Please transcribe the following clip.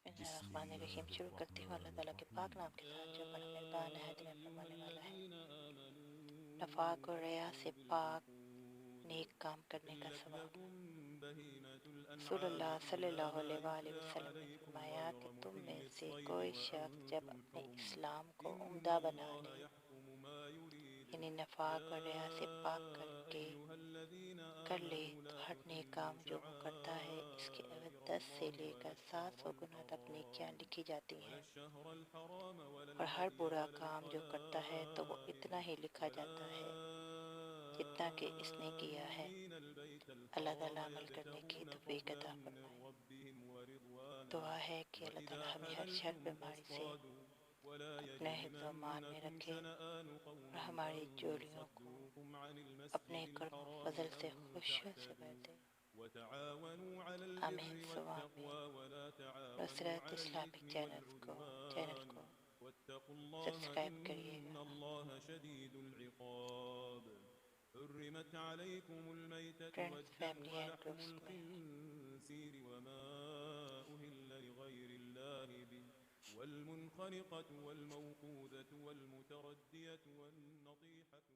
بسم اللہ الرحمن الرحیم شروع کرتی ہوں اللہ تعالیٰ کے پاک نام کے ساتھ جو بڑا مہربان نہایت رحم فرمانے والا ہے۔ نفاق اور ریا سے پاک نیک کام کرنے کا ثواب۔ رسول اللہ صلی اللہ علیہ وآلہ وسلم نے فرمایا کہ تم میں سے کوئی شخص جب اپنے اسلام کو عمدہ بنا لے، یعنی نفاق اور ریا سے پاک کر لے، تو ہر نیک کام جو وہ کرتا ہے اس کے عوض 10 سے لے کر 700 گنا تک نیکیاں لکھی جاتی ہیں، اور ہر برا کام جو کرتا ہے تو وہ اتنا ہی لکھا جاتا ہے جتنا کہ اس نے کیا ہے۔ اللہ تعالیٰ عمل کرنے کی توفیق عطا فرمائے۔ دعا ہے کہ اللہ تعالیٰ ہمیں ہر شر بیماری سے اپنے حفظ و امان میں رکھے اور ہماری جوڑیوں کو اپنے کرم و فضل سے خوشیوں سے بھر دے۔ آمین سو آمین۔ نصرت اسلامک چینل کو سبسکرائب کریے گا۔ حرمت عليكم الميتة فرینڈز، والدم فیملی اینڈ ولحم گروپس میں الخنزير وما أهل لغير الله به والمنخنقة والموقوذة والمتردية والنطيحة